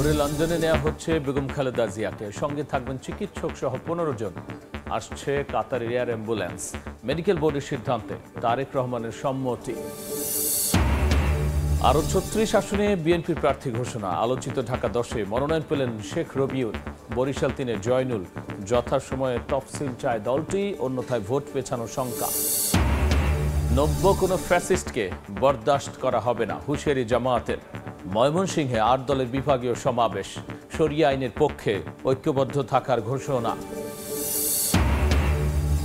ভোরে লন্ডনে নেওয়া হচ্ছে বেগম খালেদা জিয়াকে, সঙ্গে থাকবেন চিকিৎসক সহ 15 জন। আসছে কাতার এয়ার অ্যাম্বুলেন্স। মেডিকেল বোর্ডের সিদ্ধান্তে তারেক রহমানের সম্মতি। আরও 36 আসনে বিএনপির প্রার্থী ঘোষণা। আলোচিত ঢাকা 10-এ মনোনয়ন পেলেন শেখ রবিউল, বরিশাল 3-এ জয়নুল। যথাসময়ে তফসিল চায় দলটি, অন্যথায় ভোট পেছানোর শঙ্কা। নব্য কোনো ফ্যাসিস্টকে বরদাস্ত করা হবে না, হুঁশিয়ারি জামায়াতের। ময়মনসিংহে 8 দলের বিভাগীয় সমাবেশ, শরিয়া আইনের পক্ষে ঐক্যবদ্ধ থাকার ঘোষণা।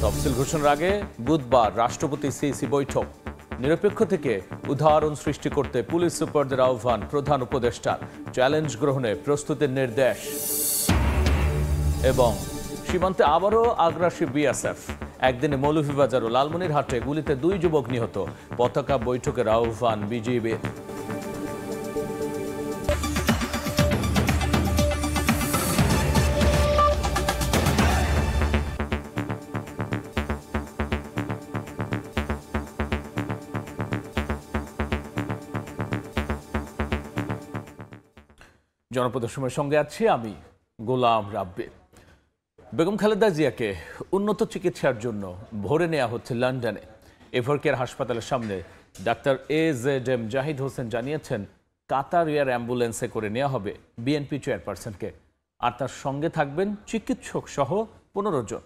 তফসিল ঘোষণার আগে বুধবার রাষ্ট্রপতি সিইসি বৈঠক। নিরপেক্ষ থেকে উদাহরণ সৃষ্টি করতে পুলিশ সুপারদের আহ্বান প্রধান উপদেষ্টার। চ্যালেঞ্জ গ্রহণে প্রস্তুতির নির্দেশ। এবং সীমান্তে আবারও আগ্রাসী বিএসএফ। একদিনে মৌলভীবাজার ও লালমনিরহাটে গুলিতে 2 যুবক নিহত। পতাকা বৈঠকের আহ্বান বিজিবির। জনপদের সময়ের সঙ্গে আছি আমি গোলাম রাব্বি। বেগম খালেদা জিয়াকে উন্নত চিকিৎসার জন্য ভোরে নেওয়া হচ্ছে লন্ডনে। এভারকেয়ার হাসপাতালের সামনে ডাক্তার AZM জাহিদ হোসেন জানিয়েছেন, কাতার এয়ার অ্যাম্বুলেন্সে করে নেওয়া হবে বিএনপি চেয়ারপারসনকে, আর তার সঙ্গে থাকবেন চিকিৎসক সহ 15 জন।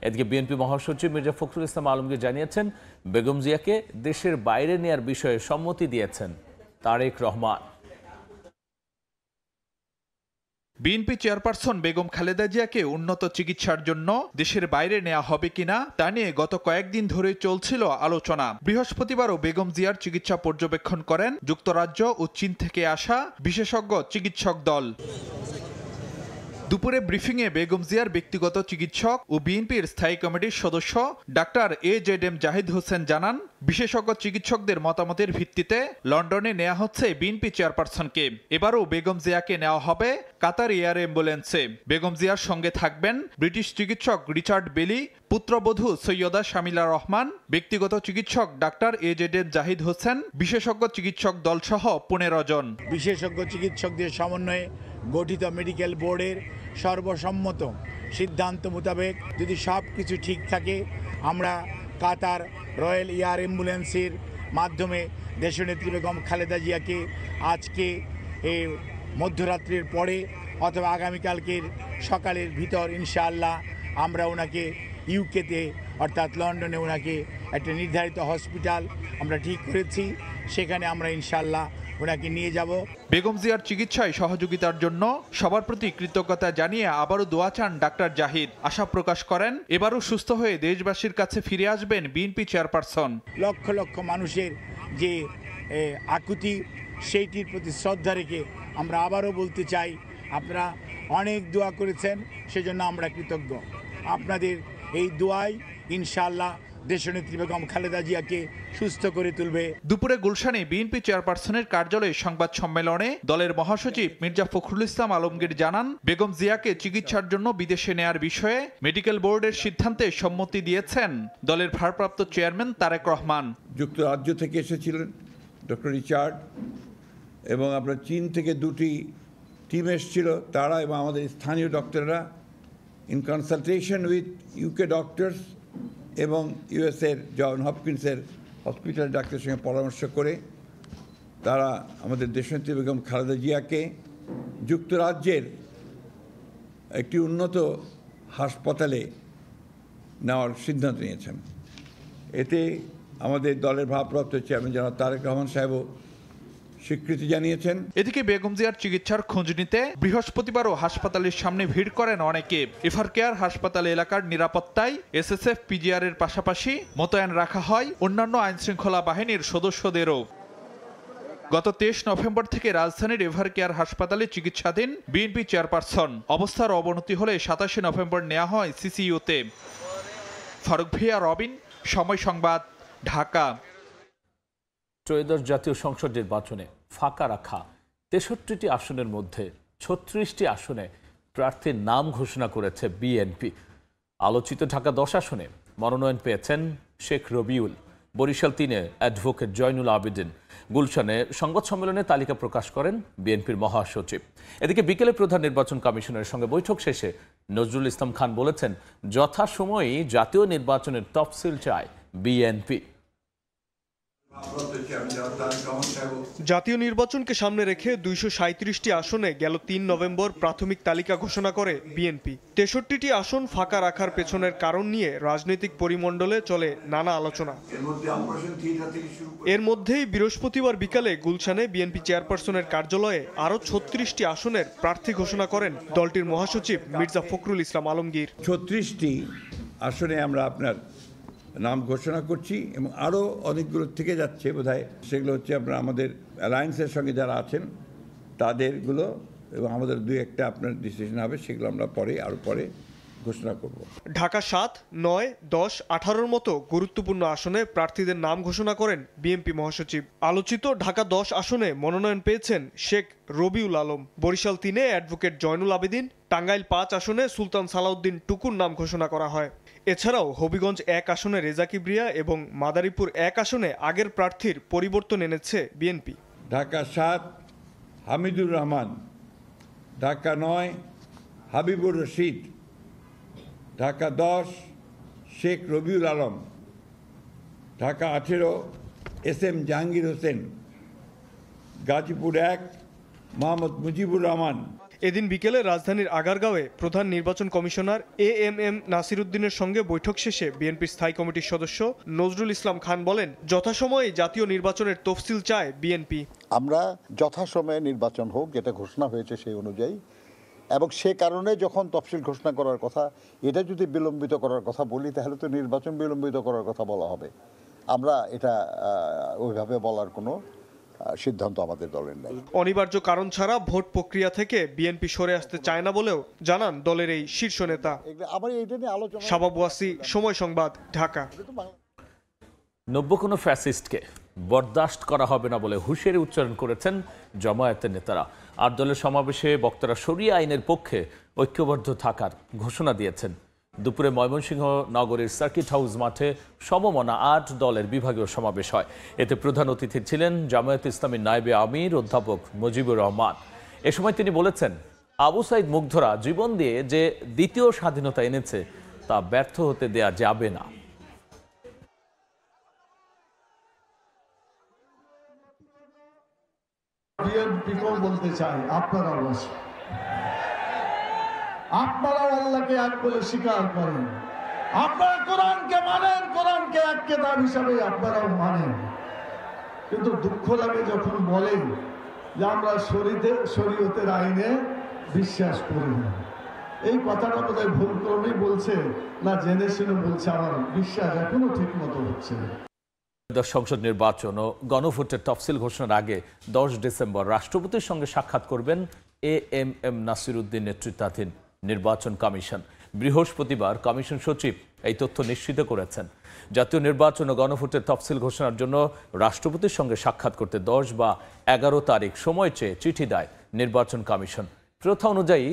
এদিকে বিএনপি মহাসচিব মির্জা ফখরুল ইসলাম আলমগীর জানিয়েছেন, বেগম জিয়াকে দেশের বাইরে নেয়ার বিষয়ে সম্মতি দিয়েছেন তারেক রহমান। বিএনপি চেয়ারপারসন বেগম খালেদা জিয়াকে উন্নত চিকিৎসার জন্য দেশের বাইরে নেওয়া হবে কিনা তা নিয়ে গত কয়েকদিন ধরে চলছিল আলোচনা। বৃহস্পতিবারও বেগম জিয়ার চিকিৎসা পর্যবেক্ষণ করেন যুক্তরাজ্য ও চীন থেকে আসা বিশেষজ্ঞ চিকিৎসক দল। দুপুরে ব্রিফিংয়ে বেগম জিয়ার ব্যক্তিগত চিকিৎসক ও বিএনপির স্থায়ী কমিটির সদস্য ডাক্তার AZM জাহিদ হোসেন জানান, বিশেষজ্ঞ চিকিৎসকদের মতামতের ভিত্তিতে লন্ডনে নেওয়া হচ্ছে বিএনপি চেয়ারপারসনকে। এবারও বেগম জিয়াকে নেওয়া হবে কাতার এয়ার অ্যাম্বুলেন্সে। বেগম জিয়ার সঙ্গে থাকবেন ব্রিটিশ চিকিৎসক রিচার্ড বেলি, পুত্রবধূ সৈয়দা শামিলা রহমান, ব্যক্তিগত চিকিৎসক ডাক্তার AZM জাহিদ হোসেন, বিশেষজ্ঞ চিকিৎসক দলসহ 15 জন। বিশেষজ্ঞ চিকিৎসকদের সমন্বয়ে গঠিত মেডিকেল বোর্ডের সর্বসম্মত সিদ্ধান্ত মোতাবেক যদি সব কিছু ঠিক থাকে, আমরা কাতার রয়্যাল এয়ার অ্যাম্বুলেন্সের মাধ্যমে দেশনেত্রী বেগম খালেদা জিয়াকে আজকে এই মধ্যরাত্রির পরে অথবা আগামীকালকের সকালের ভিতর ইনশাআল্লাহ আমরা ওনাকে ইউকেতে অর্থাৎ লন্ডনে ওনাকে একটা নির্ধারিত হসপিটাল আমরা ঠিক করেছি, সেখানে আমরা ইনশাআল্লাহ ওনাকে নিয়ে যাব। বেগম জিয়ার চিকিৎসায় সহযোগিতার জন্য সবার প্রতি কৃতজ্ঞতা জানিয়ে আবারও দোয়া চান ডাক্তার জাহিদ। আশা প্রকাশ করেন, এবারও সুস্থ হয়ে দেশবাসীর কাছে ফিরে আসবেন বিএনপি চেয়ারপারসন। লক্ষ লক্ষ মানুষের যে আকুতি, সেইটির প্রতি শ্রদ্ধা রেখে আমরা আবারও বলতে চাই, আপনারা অনেক দোয়া করেছেন, সেজন্য আমরা কৃতজ্ঞ। আপনাদের এই দোয়াই ইনশাআল্লাহ দেশনেত্রী বেগম খালেদা জিয়াকে সুস্থ করে তুলবে। দুপুরে গুলশানে বিএনপি চেয়ারপারসনের কার্যালয়ে সংবাদ সম্মেলনে দলের মহাসচিব মির্জা ফখরুল ইসলাম আলমগীর জানান, বেগম জিয়াকে চিকিৎসার জন্য বিদেশে নেয়ার বিষয়ে মেডিকেল বোর্ডের সিদ্ধান্তে সম্মতি দিয়েছেন দলের ভারপ্রাপ্ত চেয়ারম্যান তারেক রহমান। যুক্তরাজ্য থেকে এসেছিলেন ডক্টর রিচার্ড, এবং আপনার চীন থেকে 2টি টিম এসেছিল, তারা এবং আমাদের স্থানীয় ডক্টররা in consultation with UK doctors এবং ইউএসের জন হপকিন্সের হসপিটাল ডাক্তারের সঙ্গে পরামর্শ করে তারা আমাদের দেশনেত্রী বেগম খালেদা জিয়াকে যুক্তরাজ্যের একটি উন্নত হাসপাতালে নেওয়ার সিদ্ধান্ত নিয়েছেন। এতে আমাদের দলের ভারপ্রাপ্ত চেয়ারম্যান জনাব তারেক রহমান সাহেবও স্বীকৃতি জানিয়েছেন। এদিকে বেগম জিয়ার চিকিৎসার খোঁজ নিতে বৃহস্পতিবারও হাসপাতালের সামনে ভিড় করেন অনেকে। এভারকেয়ার হাসপাতাল এলাকার নিরাপত্তায় SSF PGR এর পাশাপাশি মোতায়েন রাখা হয় অন্যান্য আইনশৃঙ্খলা বাহিনীর সদস্যদেরও। গত 23 নভেম্বর থেকে রাজধানীর এভারকেয়ার হাসপাতালে চিকিৎসাধীন বিএনপি চেয়ারপারসন। অবস্থার অবনতি হলে 27 নভেম্বর নেওয়া হয় CCUতে। ফারুক ভিয়া, রবিন, সময় সংবাদ, ঢাকা। ত্রয়োদশ জাতীয় সংসদ নির্বাচনে ফাঁকা রাখা 63টি আসনের মধ্যে 36টি আসনে প্রার্থীর নাম ঘোষণা করেছে বিএনপি। আলোচিত ঢাকা 10 আসনে মনোনয়ন পেয়েছেন শেখ রবিউল, বরিশাল 3-এ অ্যাডভোকেট জয়নুল আবেদিন। গুলশানে সংবাদ সম্মেলনে তালিকা প্রকাশ করেন বিএনপির মহাসচিব। এদিকে বিকেলে প্রধান নির্বাচন কমিশনের সঙ্গে বৈঠক শেষে নজরুল ইসলাম খান বলেছেন, যথাসময়েই জাতীয় নির্বাচনের তফসিল চায় বিএনপি। জাতীয় নির্বাচনকে সামনে রেখে 237টি আসনে গেল 3 নভেম্বর প্রাথমিক তালিকা ঘোষণা করে বিএনপি। 63টি আসন ফাঁকা রাখার পেছনের কারণ নিয়ে রাজনৈতিক পরিমণ্ডলে চলে নানা আলোচনা। এর মধ্যেই বৃহস্পতিবার বিকালে গুলশানে বিএনপি চেয়ারপারসনের কার্যালয়ে আরও 36টি আসনের প্রার্থী ঘোষণা করেন দলটির মহাসচিব মির্জা ফখরুল ইসলাম আলমগীর। 36টি আসনে আমরা আপনার নাম ঘোষণা করছি এবং আরও অনেকগুলো থেকে যাচ্ছে বোধহয়। সেগুলো হচ্ছে আপনার আমাদের অ্যালায়েন্সের সঙ্গে যারা আছেন তাদেরগুলো, এবং আমাদের 2-1টা আপনার ডিসিশন হবে, সেগুলো আমরা আরও পরে ঘোষণা করব। ঢাকা 7, 9, 10, 18-র মতো গুরুত্বপূর্ণ আসনে প্রার্থীদের নাম ঘোষণা করেন বিএনপি মহাসচিব। আলোচিত ঢাকা 10 আসনে মনোনয়ন পেয়েছেন শেখ রবিউল আলম। বরিশাল 3-এ অ্যাডভোকেট জয়নুল আবেদিন, টাঙ্গাইল 5 আসনে সুলতান সালাউদ্দিন টুকুর নাম ঘোষণা করা হয়। এছাড়াও হবিগঞ্জ 1 আসনে রেজা কিবরিয়া এবং মাদারীপুর 1 আসনে আগের প্রার্থীর পরিবর্তন এনেছে বিএনপি। ঢাকা 7 হামিদুর রহমান, ঢাকা 9 হাবিবুর রশিদ, ঢাকা 10 শেখ রবিউল আলম, ঢাকা 18 SM জাহাঙ্গীর হোসেন, গাজীপুর 1 মোহাম্মদ মুজিবুর রহমান। এদিন বিকেলে রাজধানীর আগারগাঁওয়ে প্রধান নির্বাচন কমিশনার AMM নাসিরউদ্দিনের সঙ্গে বৈঠক শেষে বিএনপির স্থায়ী কমিটির সদস্য নজরুল ইসলাম খান বলেন, যথাসময়ে জাতীয় নির্বাচনের তফসিল চায় বিএনপি। আমরা যথাসময়ে নির্বাচন হোক, যেটা ঘোষণা হয়েছে সেই অনুযায়ী, এবং সে কারণে যখন তফসিল ঘোষণা করার কথা, এটা যদি বিলম্বিত করার কথা বলি তাহলে তো নির্বাচন বিলম্বিত করার কথা বলা হবে। আমরা এটা ওইভাবে বলার কোনো সিদ্ধান্ত আমাদের দলের নেই। অনিবার্য কারণ ছাড়া ভোট প্রক্রিয়া থেকে বিএনপি সরে আসতে চায় না বলেও জানান দলের এই শীর্ষ নেতা। শাবাব ওয়াসি, সময় সংবাদ, ঢাকা। নব্য কোনো ফ্যাসিস্টকে বরদাস্ত করা হবে না বলে হুঁশিয়ারি উচ্চারণ করেছেন জামায়াতের নেতারা। 8 দলের সমাবেশে বক্তারা শরিয়া আইনের পক্ষে ঐক্যবদ্ধ থাকার ঘোষণা দিয়েছেন। দুপুরে ময়মনসিংহ নগরীর সার্কিট হাউস মাঠে সমমনা 8 দলের বিভাগীয় সমাবেশ হয়। এতে প্রধান অতিথি ছিলেন জামায়াতে ইসলামীর নায়েবে আমির অধ্যাপক মুজিবুর রহমান। এ সময় তিনি বলেছেন, আবু সাইদ মুগ্ধরা জীবন দিয়ে যে দ্বিতীয় স্বাধীনতা এনেছে তা ব্যর্থ হতে দেয়া যাবে না। বিএনপিকেও বলতে চাই, আপনারাও আল্লাহকে এক বলে স্বীকার করেন, আপনারা কোরআনকে মানেন, কোরআনকে এক কিতাব হিসাবে আপনারাও মানেন, কিন্তু দুঃখ লাগে যখন বলেন যে আমরা শরীয়তের আইনে বিশ্বাস করি না। এই কথাটা বোধহয় ভুল ক্রমেই বলছে না জেনে শুনে বলছে, আমার বিশ্বাস এখনো ঠিক মতো হচ্ছে না। সংসদ নির্বাচন ও গণভোটের তফসিল ঘোষণার আগে 10 ডিসেম্বর রাষ্ট্রপতির সঙ্গে সাক্ষাৎ করবেন AMM নাসিরউদ্দিন নেতৃত্বাধীন নির্বাচন কমিশন। বৃহস্পতিবার কমিশন সচিব এই তথ্য নিশ্চিত করেছেন। জাতীয় নির্বাচন ও গণভোটের তফসিল ঘোষণার জন্য রাষ্ট্রপতির সঙ্গে সাক্ষাৎ করতে 10 বা 11 তারিখ সময় চেয়ে চিঠি দেয় নির্বাচন কমিশন। প্রথা অনুযায়ী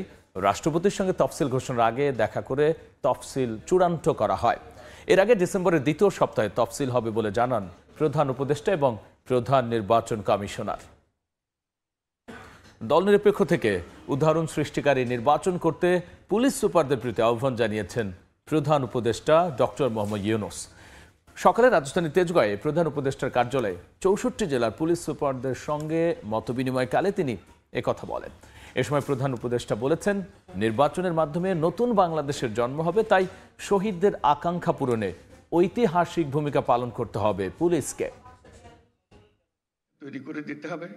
রাষ্ট্রপতির সঙ্গে তফসিল ঘোষণার আগে দেখা করে তফসিল চূড়ান্ত করা হয়। এর আগে ডিসেম্বরের দ্বিতীয় সপ্তাহে তফসিল হবে বলে জানান প্রধান উপদেষ্টা এবং প্রধান নির্বাচন কমিশনার। দলনিরপেক্ষ থেকে উদাহরণ সৃষ্টিকারী নির্বাচন করতে পুলিশ সুপারদের প্রতি আহ্বান জানিয়েছেন প্রধান উপদেষ্টা ডক্টর মোহাম্মদ ইউনূস। সকালে রাজধানীর তেজগাঁয়ে প্রধান উপদেষ্টার কার্যালয়ে 64 জেলার পুলিশ সুপারদের সঙ্গে মতবিনিময়কালে তিনি একথা বলেন। এ সময় প্রধান উপদেষ্টা বলেছেন, নির্বাচনের মাধ্যমে নতুন বাংলাদেশের জন্ম হবে, তাই শহীদদের আকাঙ্ক্ষা পূরণে ঐতিহাসিক ভূমিকা পালন করতে হবে পুলিশকে। তৈরি করে দিতে হবে।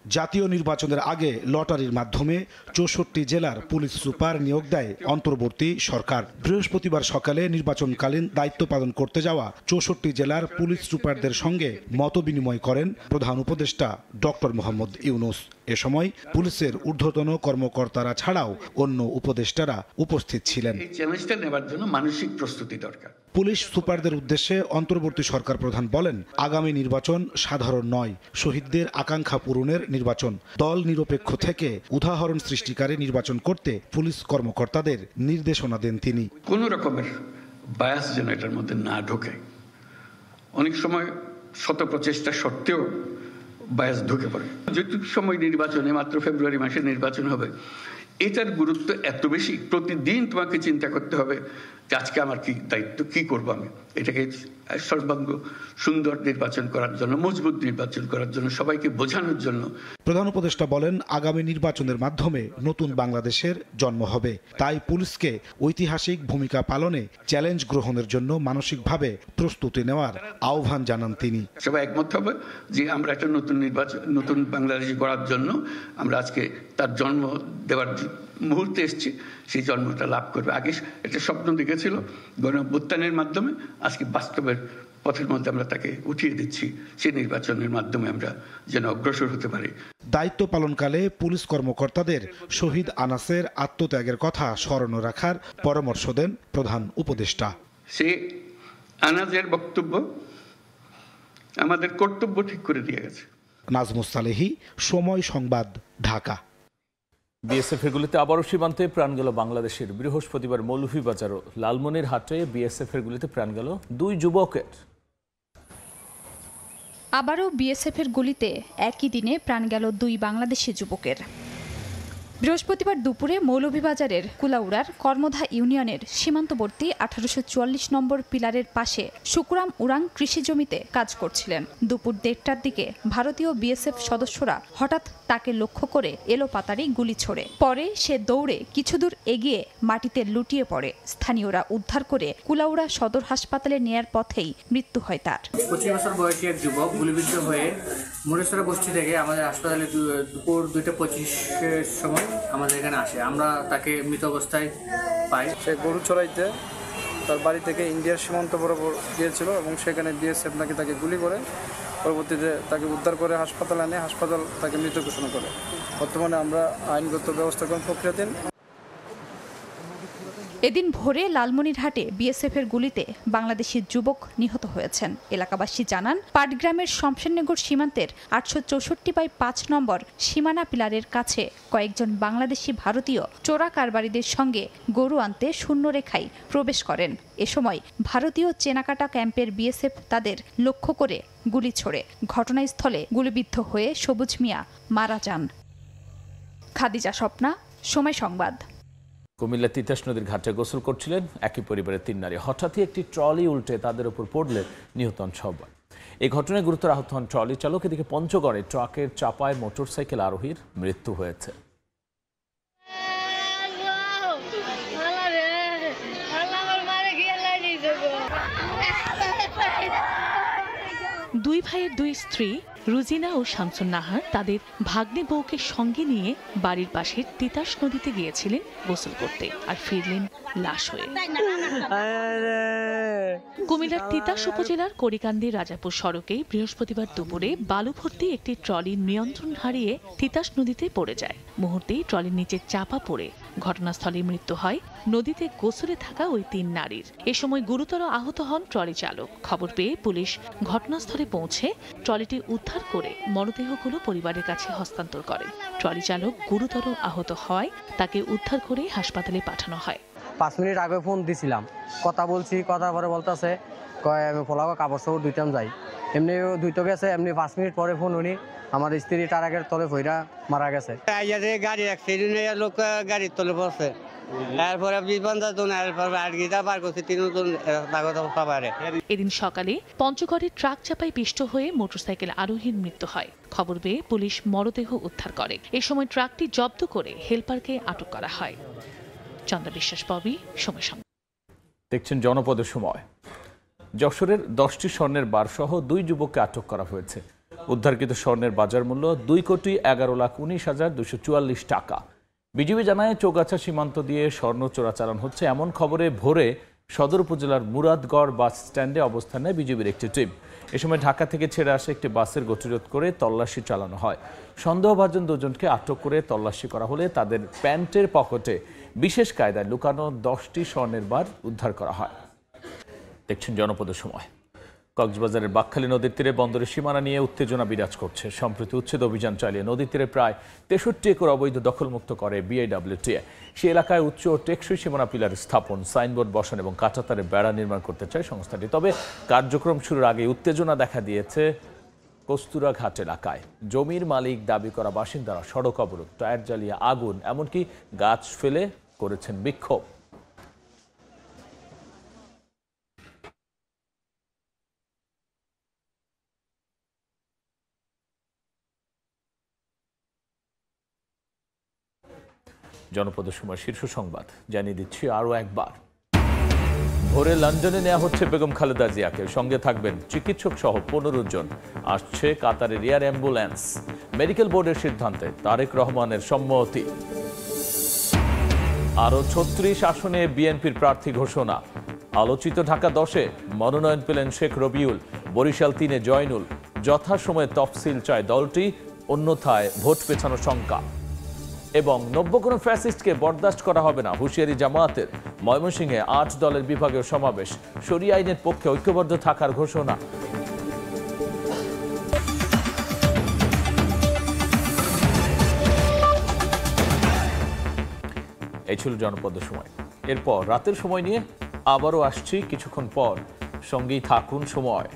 জাতীয় নির্বাচনের আগে লটারির মাধ্যমে 64 জেলার পুলিশ সুপার নিয়োগ দেয় অন্তর্বর্তী সরকার। বৃহস্পতিবার সকালে নির্বাচনকালীন দায়িত্ব পালন করতে যাওয়া 64 জেলার পুলিশ সুপারদের সঙ্গে মতবিনিময় করেন প্রধান উপদেষ্টা ডক্টর মোহাম্মদ ইউনূস। এ সময় পুলিশের ঊর্ধ্বতন কর্মকর্তারা ছাড়াও অন্য উপদেষ্টারা উপস্থিত ছিলেন। এই চ্যালেঞ্জটা নেওয়ার জন্য মানসিক প্রস্তুতি দরকার। পুলিশ সুপারদের উদ্দেশ্যে অন্তর্বর্তী সরকার প্রধান বলেন, আগামী নির্বাচন সাধারণ নয়, শহীদদের আকাঙ্ক্ষা পূরণের নির্বাচন। দল নিরপেক্ষ থেকে উদাহরণ সৃষ্টিকারী নির্বাচন করতে পুলিশ কর্মকর্তাদের নির্দেশনা দেন তিনি। কোনো রকমের বায়াস যেন এটার মধ্যে না ঢোকে, অনেক সময় শত প্রচেষ্টা সত্ত্বেও বায়াস ঢুকে পড়ে। যেটুকু সময় নির্বাচনে, মাত্র ফেব্রুয়ারি মাসে নির্বাচন হবে, এটার গুরুত্ব এত বেশি, প্রতিদিন তোমাকে চিন্তা করতে হবে যে আজকে আমার কি দায়িত্ব, কি করবো আমি এটাকে সর্বাঙ্গ সুন্দর নির্বাচন করার জন্য, মজবুত নির্বাচন করার জন্য, সবাইকে বোঝানোর জন্য। প্রধান উপদেষ্টা বলেন, আগামী নির্বাচনের মাধ্যমে নতুন বাংলাদেশের জন্ম হবে। তাই পুলিশকে ঐতিহাসিক ভূমিকা পালনে চ্যালেঞ্জ গ্রহণের জন্য মানসিকভাবে প্রস্তুতি নেওয়ার আহ্বান জানান তিনি। সবাই একমত হবে যে আমরা একটা নতুন বাংলাদেশ গড়ার জন্য আমরা আজকে তার জন্ম দেওয়ার মুহূর্তে এসেছি, সেই জন্মটা লাভ করবে। আগে একটা স্বপ্ন দেখেছিল গণঅভ্যুত্থানের মাধ্যমে, আজকে বাস্তবের পথের মধ্যে আমরা তাকে উঠিয়ে দিচ্ছি। সেই নির্বাচনের মাধ্যমে আমরা যেন অগ্রসর হতে পারি। দায়িত্ব পালনকালে পুলিশ কর্মকর্তাদের শহীদ আনাসের আত্মত্যাগের কথা স্মরণ রাখার পরামর্শ দেন প্রধান উপদেষ্টা। সে আনাজের বক্তব্য আমাদের কর্তব্য ঠিক করে দিয়ে গেছে। নাজমুস সালেহী, সময় সংবাদ, ঢাকা। বিএসএফের গুলিতে আবারও সীমান্তে প্রাণ গেল বাংলাদেশের। বৃহস্পতিবার মৌলভীবাজার ও লালমনিরহাটে বিএসএফের গুলিতে প্রাণ গেল 2 যুবকের। আবারও বিএসএফের গুলিতে একই দিনে প্রাণ গেল 2 বাংলাদেশি যুবকের। বৃহস্পতিবার দুপুরে মৌলভীবাজারের কুলাউড়ার কর্মধা ইউনিয়নের সীমান্তবর্তী 1844 নম্বর পিলারের পাশে শুকুরাম উরাং কৃষি জমিতে কাজ করছিলেন। দুপুর 1:30টার দিকে ভারতীয় বিএসএফ সদস্যরা হঠাৎ তাকে লক্ষ্য করে এলোপাতাড়ি গুলি ছোড়ে। পরে সে দৌড়ে কিছু দূর এগিয়ে মাটিতে লুটিয়ে পড়ে। স্থানীয়রা উদ্ধার করে কুলাউড়া সদর হাসপাতালে নেয়ার পথেই মৃত্যু হয় তার। 25 বছর বয়সী এক যুবক গুলিবিদ্ধ হয়ে মুরেশ্বরা বস্তি থেকে আমাদের হাসপাতালে দুপুর 2:25-এর সময় আমাদের এখানে আসে। আমরা তাকে মৃত অবস্থায় পাই। সে গরু চড়াইতে তার বাড়ি থেকে ইন্ডিয়ার সীমান্ত বরাবর গিয়েছিল এবং সেখানে বিএসএফ নাকি তাকে গুলি করে, পরবর্তীতে তাকে উদ্ধার করে হাসপাতালে আনে, হাসপাতাল তাকে মৃত ঘোষণা করে। বর্তমানে আমরা আইনগত ব্যবস্থাপন প্রক্রিয়াধীন। এদিন ভোরে লালমনিরহাটে বিএসএফের গুলিতে বাংলাদেশি যুবক নিহত হয়েছেন। এলাকাবাসী জানান, পাটগ্রামের শমশেরনগর সীমান্তের 864/5 নম্বর সীমানা পিলারের কাছে কয়েকজন বাংলাদেশি ভারতীয় চোরা কারবারিদের সঙ্গে গরু আনতে শূন্যরেখায় প্রবেশ করেন। এ সময় ভারতীয় চেনাকাটা ক্যাম্পের বিএসএফ তাদের লক্ষ্য করে গুলি ছোড়ে। ঘটনাস্থলে গুলিবিদ্ধ হয়ে সবুজ মিয়া মারা যান। খাদিজা স্বপ্না, সময় সংবাদ। কুমিল্লা তিতাস নদীর ঘাটে গোসল করছিলেন একই পরিবারের 3 নারী। হঠাৎই একটি ট্রলি উল্টে তাদের উপর পড়লে নিহত হন সবাই। এই ঘটনায় গুরুতর আহত হন ট্রলি চালক। এদিকে পঞ্চগড়ে ট্রাকের চাপায় মোটরসাইকেল আরোহীর মৃত্যু হয়েছে। দুই ভাইয়ের 2 স্ত্রী রুজিনা ও শামসুন নাহার তাদের ভাগ্নে বউকে সঙ্গে নিয়ে বাড়ির পাশের তিতাস নদীতে গিয়েছিলেন গোসল করতে, আর ফিরলেন লাশ হয়ে। কুমিল্লার তিতাস উপজেলার করিকান্দি রাজাপুর সড়কে বৃহস্পতিবার দুপুরে বালু ভর্তি একটি ট্রলি নিয়ন্ত্রণ হারিয়ে তিতাস নদীতে পড়ে যায়। মুহূর্তেই ট্রলির নিচে চাপা পড়ে ঘটনাস্থলে মৃত্যু হয় নদীতে গোসলে থাকা ওই 3 নারীর। এ সময় গুরুতর আহত হন ট্রলি চালক। খবর পেয়ে পুলিশ ঘটনাস্থলে পৌঁছে ট্রলিটি উদ্ধার করে মরদেহগুলো পরিবারের কাছে হস্তান্তর করে। ট্রলি চালক গুরুতর আহত হয়, তাকে উদ্ধার করে হাসপাতালে পাঠানো হয়। 5 মিনিট আগে ফোন দিছিলাম, কথা বলছি, কথা পরে বলতেছে আমি ফোলাগো কাপড় সাপড় ধুইতাম যাই। এমনি ধুইতে গেছে, এমনি 5 মিনিট পরে ফোন উনি আমার স্ত্রী টারাকের তলে ফইরা মারা গেছে। গাড়ি অ্যাক্সিডেন্ট হয়ে লোক গাড়ির তলে পড়ছে, এরপরে 20-50 জন এরপর আটকিটা বার করছে, 3 জন তাগত পারে। এদিন সকালে পঞ্চগড়ে ট্রাক চাপায় পিষ্ট হয়ে মোটরসাইকেল আরোহীর মৃত্যু হয়। খবর পেয়ে পুলিশ মরদেহ উদ্ধার করে। এ সময় ট্রাকটি জব্দ করে হেলপারকে আটক করা হয়। চন্দ্র বিশ্বাস, ববি, সময় সংবাদ। দেখছেন জনপদের সময়। যশোরের 10টি স্বর্ণের বার সহ 2 যুবককে আটক করা হয়েছে। উদ্ধারকৃত স্বর্ণের বাজার মূল্য 2,11,19,244 টাকা। বিজিবি জানায়, চৌগাছা সীমান্ত দিয়ে স্বর্ণ চোরাচালান হচ্ছে এমন খবরে ভোরে সদর উপজেলার মুরাদগড় বাস স্ট্যান্ডে অবস্থান নেয় বিজিবির একটি টিম। এ সময় ঢাকা থেকে ছেড়ে আসা একটি বাসের গতিরোধ করে তল্লাশি চালানো হয়। সন্দেহভাজন 2 জনকে আটক করে তল্লাশি করা হলে তাদের প্যান্টের পকেটে বিশেষ কায়দায় লুকানো 10টি স্বর্ণের বার উদ্ধার করা হয়। দেখছেন জনপদের সময়। কক্সবাজারের বাকখালী নদীর তীরে বন্দরের সীমানা নিয়ে উত্তেজনা বিরাজ করছে। সম্প্রতি উচ্ছেদ অভিযান চালিয়ে নদীর তীরে প্রায় 63 একর অবৈধ দখলমুক্ত করে বিআইডব্লিউটিএ। সে এলাকায় উচ্চ ও টেকসই সীমানা পিলার স্থাপন, সাইনবোর্ড বসান এবং কাঁটাতারের বেড়া নির্মাণ করতে চায় সংস্থাটি। তবে কার্যক্রম শুরুর আগে উত্তেজনা দেখা দিয়েছে কস্তুরাঘাট এলাকায়। জমির মালিক দাবি করা বাসিন্দারা সড়ক অবরোধ, টায়ার জ্বালিয়ে আগুন, এমনকি গাছ ফেলে করেছেন বিক্ষোভ। জনপদের সময় শীর্ষ সংবাদ জানিয়ে দিচ্ছি আরও একবার। ভোরে লন্ডনে নেওয়া হচ্ছে বেগম খালেদা জিয়াকে, সঙ্গে থাকবেন চিকিৎসক সহ 15 জন। আসছে কাতারের এয়ার অ্যাম্বুলেন্স। মেডিকেল বোর্ডের সিদ্ধান্তে তারেক রহমানের সম্মতি। আরও 36 আসনে বিএনপির প্রার্থী ঘোষণা। আলোচিত ঢাকা 10-এ মনোনয়ন পেলেন শেখ রবিউল, বরিশাল 3-এ জয়নুল। যথাসময়ে তফসিল চায় দলটি, অন্যথায় ভোট পেছানোর শঙ্কা। এবং নব্য কোনো ফ্যাসিস্টকে বরদাস্ত করা হবে না, হুঁশিয়ারি জামায়াতের। ময়মনসিংহে 8 দলের বিভাগীয় সমাবেশ, শরিয়া আইনের পক্ষে ঐক্যবদ্ধ থাকার ঘোষণা। এই ছিল জনপদের সময়। এরপর রাতের সময় নিয়ে আবারও আসছি কিছুক্ষণ পর। সঙ্গেই থাকুন সময়।